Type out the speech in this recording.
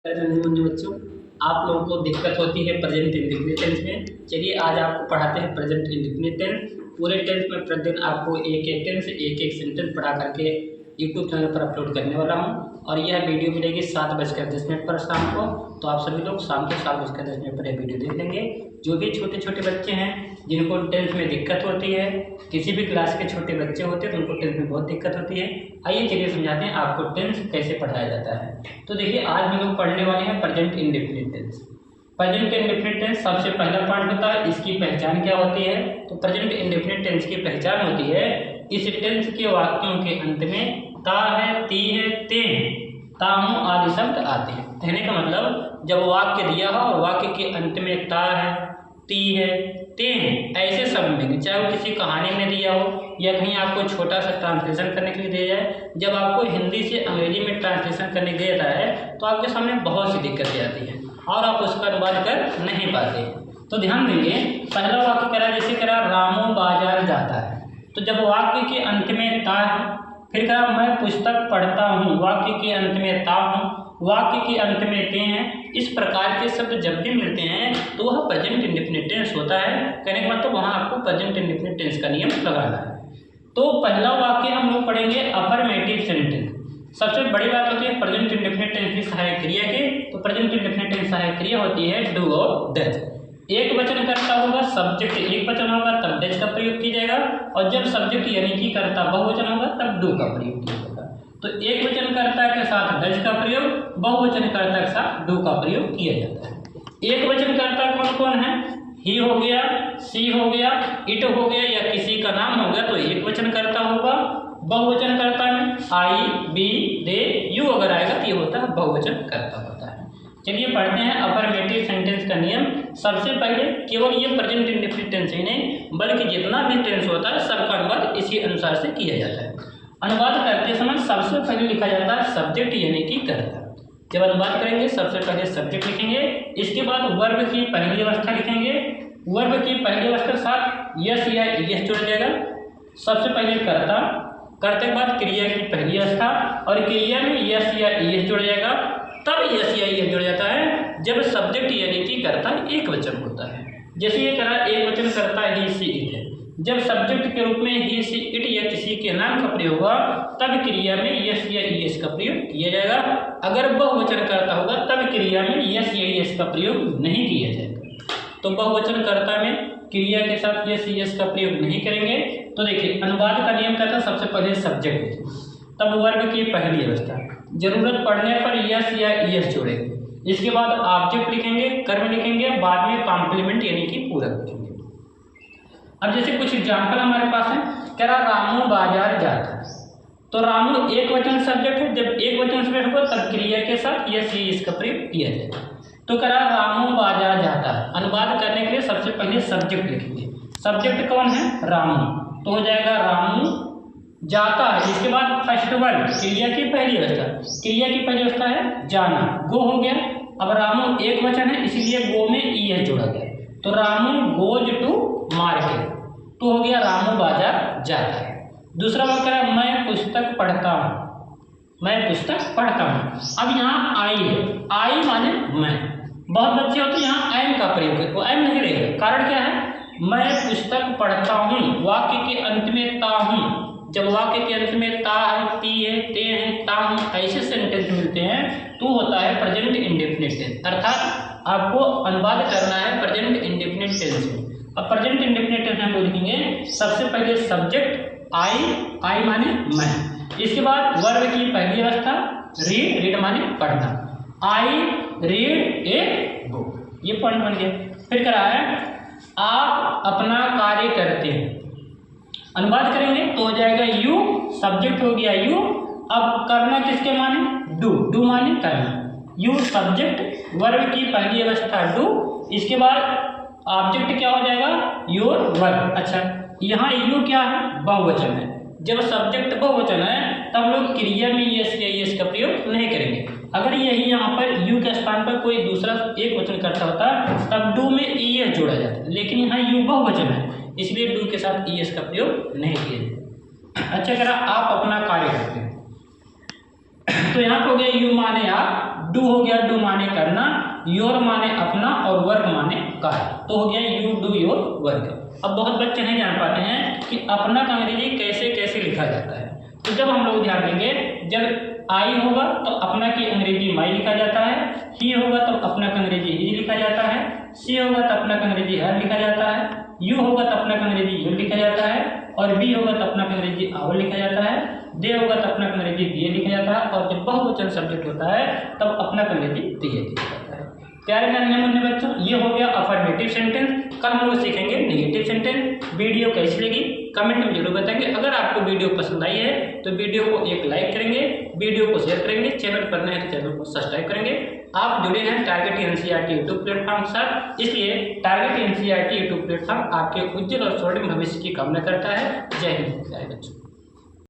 धन्यवाद बच्चों, आप लोगों को दिक्कत होती है प्रेजेंट इंडेफिनिट टेंस में। चलिए आज आपको पढ़ाते हैं प्रेजेंट इंडेफिनिट टेंस। पूरे टेंस में प्रतिदिन आपको एक एक टेंस एक एक सेंटेंस पढ़ा करके यूट्यूब चैनल पर अपलोड करने वाला हूं। और यह वीडियो मिलेगी 7:10 पर शाम को। तो आप सभी लोग शाम को 7:10 पर यह वीडियो देख लेंगे। जो भी छोटे छोटे बच्चे हैं जिनको टेंस में दिक्कत होती है, किसी भी क्लास के छोटे बच्चे होते हैं तो उनको टेंस में बहुत दिक्कत होती है। आइए चलिए समझाते हैं आपको टेंस कैसे पढ़ाया जाता है। तो देखिए आज हम लोग पढ़ने वाले हैं present indefinite tense. Present indefinite tense सबसे पहला पॉइंट होता है इसकी पहचान क्या होती है। तो प्रेजेंट इंडेफिनिट टेंस की पहचान होती है इस टेंस के वाक्यों के अंत में ता है, ती है, ते है, ताहू आदि शब्द आते हैं। कहने का मतलब जब वाक्य दिया हो और वाक्य के अंत में ता है, ती है, ते हैं, ऐसे शब्द मिलेंगे। चाहे वो किसी कहानी में दिया हो या कहीं आपको छोटा सा ट्रांसलेशन करने के लिए दिया जाए। जब आपको हिंदी से अंग्रेजी में ट्रांसलेशन करने दिया जाता है तो आपके सामने बहुत सी दिक्कतें आती हैं और आप उसका अनुवाद कर नहीं पाते। तो ध्यान देंगे, पहला वाक्य करा जैसे करा रामू बाजार जाता है। तो जब वाक्य के अंत में ता है, फिर कहा मैं पुस्तक पढ़ता हूँ, वाक्य के अंत में ता हूँ, वाक्य के अंत में ते हैं। इस प्रकार के शब्द जब भी मिलते हैं तो वह प्रेजेंट इंडेफिनिट टेंस होता है। कहने का मतलब वहाँ आपको प्रेजेंट इंडेफिनिट टेंस का नियम लगाना है। तो पहला वाक्य हम लोग पढ़ेंगे अफर्मेटिव सेंटेंस। सबसे बड़ी बात होती है प्रेजेंट इंडेफिनिट टेंस की सहायक क्रिया की। तो प्रेजेंट इंडेफिनिट टेंस सहायक क्रिया होती है डू और डज। एक वचन करता होगा, सब्जेक्ट एक वचन होगा तब डज का प्रयोग किया जाएगा, और जब सब्जेक्ट यानी कि करता बहुवचन होगा तब डू का प्रयोग किया जाएगा। तो एक वचन कर्ता के साथ डज का प्रयोग, बहुवचन कर्ता के साथ डू का प्रयोग किया जाता है। एक वचन कर्ता कौन कौन है? ही हो गया, सी हो गया, इट हो गया या किसी का नाम हो गया तो एक वचन कर्ता होगा। बहुवचन कर्ता में आई, बी, दे, यू अगर आएगा तो ये होता है बहुवचन कर्ता होता है। चलिए पढ़ते हैं अफर्मेटिव सेंटेंस का नियम। सबसे पहले केवल ये प्रेजेंट इंडेफिनिट टेंस ही नहीं बल्कि जितना भी टेंस होता है सबका अनुवाद इसी अनुसार से किया जाता है। अनुवाद करते समय सबसे पहले लिखा जाता है सब्जेक्ट यानी कि कर्ता। जब अनुवाद करेंगे सबसे पहले सब्जेक्ट लिखेंगे, इसके बाद वर्ब की पहली अवस्था लिखेंगे। वर्ब की पहली अवस्था के साथ यस या यस जुड़ जाएगा। सबसे पहले कर्ता, करते के बाद क्रिया की पहली अवस्था और क्रिया में यस या यस जुड़ जाएगा। तब यस या यस जुड़ जाता है जब सब्जेक्ट यानी कि कर्ता एक वचन होता है। जैसे ये करा एक वचन करता ही सी इट है। जब सब्जेक्ट के रूप में ही सी इट या किसी के नाम का प्रयोग होगा तब क्रिया में यस या यस का प्रयोग किया जाएगा। अगर बहुवचन कर्ता होगा तब क्रिया में यस या यस का प्रयोग नहीं किया जाएगा। तो बहुवचन कर्ता में क्रिया के साथ यस यस का प्रयोग नहीं करेंगे। तो देखिए अनुवाद का नियम कहता है सबसे पहले सब्जेक्ट लिखें, तब वर्ब की पहली अवस्था, जरूरत पड़ने पर यस या यस जोड़ेंगे। इसके बाद ऑब्जेक्ट लिखेंगे, कर्म लिखेंगे, बाद में कॉम्प्लीमेंट यानी कि पूरक लिखेंगे। अब जैसे कुछ एग्जाम्पल हमारे पास है, कह रहा रामू बाजार जाता है। तो रामू एक वचन सब्जेक्ट है, जब एक वचन सब्जेक्ट होगा तब क्रिया के साथ यस या इसका प्रयोग किया जाएगा। तो कह रहा रामू बाजार जाता है। अनुवाद करने के लिए सबसे पहले सब्जेक्ट लिखेंगे। सब्जेक्ट कौन है? रामू। तो हो जाएगा रामू जाता है। इसके बाद फर्स्ट वर्ब क्रिया की पहली अवस्था, क्रिया की पहली अवस्था है जाना, गो हो गया। अब रामू एक वचन है इसलिए गो में ई जोड़ा गया। तो रामू गोज टू मार्केट, तो हो गया रामू बाजार जाता है। दूसरा वाक्य है मैं पुस्तक पढ़ता हूँ, मैं पुस्तक पढ़ता हूँ। अब यहाँ आई है, आई माने मैं। बहुत बच्चे होते हैं यहाँ एम का प्रयोग है, वो एम नहीं रहेगा। कारण क्या है? मैं पुस्तक पढ़ता हूँ, वाक्य के अंत में ता हूँ। जब वाक्य के अंत में ता है, ती है, ते है, ता हूँ ऐसे सेंटेंस मिलते हैं तो होता है प्रेजेंट इंडेफिनिट टेंस। अर्थात आपको अनुवाद करना है प्रेजेंट इंडेफिनिट टेंस में। अब प्रेजेंट इंडेफिनिट टेंस हम लिखेंगे सबसे पहले सब्जेक्ट आई, आई माने मैं। इसके बाद वर्ब की पहली अवस्था रीड, रीड माने पढ़ना, आई रीड ए बुक, ये पॉइंट बन गया। फिर करा है आप अपना कार्य करते हैं। अनुवाद करेंगे तो हो जाएगा यू, सब्जेक्ट हो गया यू। अब करना किसके माने? डू, डू माने करना। यू सब्जेक्ट, वर्ब की पहली अवस्था डू, इसके बाद ऑब्जेक्ट क्या हो जाएगा? Your verb. अच्छा यहाँ यू क्या है? बहुवचन है। जब सब्जेक्ट बहुवचन है तब लोग क्रिया में यस या यस का प्रयोग नहीं करेंगे। अगर यही यहाँ पर यू के स्थान पर कोई दूसरा एक वचन करता होता तब डू में ई एस जोड़ा जाता, लेकिन यहाँ यू बहुवचन है इसलिए डू के साथ ई एस का प्रयोग नहीं किया जाता। अच्छा करा आप अपना कार्य करते हैं, तो यहाँ पर हो गया यू माने आप, डू हो गया, डू माने करना, योर माने अपना और वर्क माने कार्य, तो हो गया यू डू योर वर्क। अब बहुत बच्चे नहीं जान पाते हैं कि अपना का अंग्रेजी कैसे कैसे लिखा जाता है। तो जब हम लोग ध्यान देंगे, जब आई होगा तो अपना की अंग्रेजी माई लिखा जाता है, ही होगा तो अपना का अंग्रेजी ही लिखा जाता है, सी होगा तो अपना का अंग्रेजी हर लिखा जाता है, यू होगा तो अपना का अंग्रेजी यू लिखा जाता है, और बी होगा तो अपना का अंग्रेजी आवर लिखा जाता है, दे होगा तो अपना का अंग्रेजी दिए लिखा जाता है, और जब बहुवचन सब्जेक्ट होता है तब अपना का अंग्रेजी दिए लिखा जाता है। प्यारे नन्हे मुन्ने बच्चों, ये हो गया अफर्मेटिव सेंटेंस। कल हम लोग सीखेंगे नेगेटिव सेंटेंस। वीडियो कैसी लगी कमेंट में जरूर बताएंगे। अगर आपको वीडियो पसंद आई है तो वीडियो को एक लाइक करेंगे, वीडियो को शेयर करेंगे, चैनल पर नए हैं तो चैनल को सब्सक्राइब करेंगे। आप जुड़े हैं टारगेट एनसीईआरटी यूट्यूब प्लेटफॉर्म के साथ, इसलिए टारगेट एनसीईआरटी यूट्यूब प्लेटफॉर्म आपके उज्जवल और स्वर्णिम भविष्य की कामना करता है। जय हिंद प्यारे बच्चों।